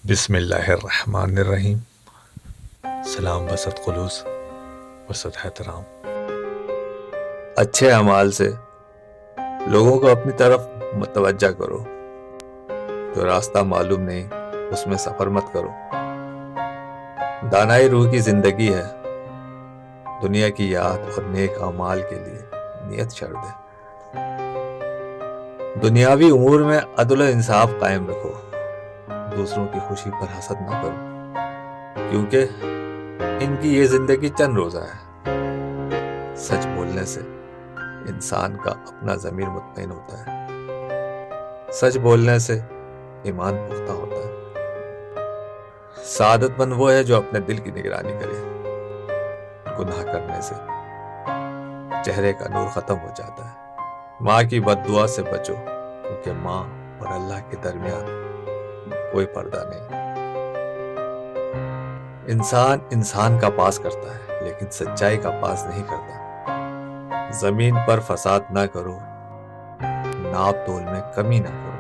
بسم اللہ الرحمن الرحیم. سلام بسط خلوص وسط احترام. اچھے اعمال سے لوگوں کو اپنی طرف متوجہ کرو. جو راستہ معلوم نہیں اس میں سفر مت کرو. دانائی روح کی زندگی ہے. دنیا کی یاد اور نیک اعمال کے لیے نیت چھڑ دے. دنیاوی امور میں عدل و انصاف قائم رکھو. دوسروں کی خوشی پر حسد نہ کرو کیونکہ ان کی یہ زندگی چند روزہ ہے. سچ بولنے سے انسان کا اپنا ضمیر مطمئن ہوتا ہے. سچ بولنے سے ایمان پختہ ہوتا ہے. سعادت مند وہ ہے جو اپنے دل کی نگرانی کرے. گناہ کرنے سے چہرے کا نور ختم ہو جاتا ہے. ماں کی بد دعا سے بچو کیونکہ ماں اور اللہ کے درمیان کوئی پردہ نہیں. انسان کا پاس کرتا ہے لیکن سچائی کا پاس نہیں کرتا. زمین پر فساد نہ کرو. ناپ تول میں کمی نہ کرو.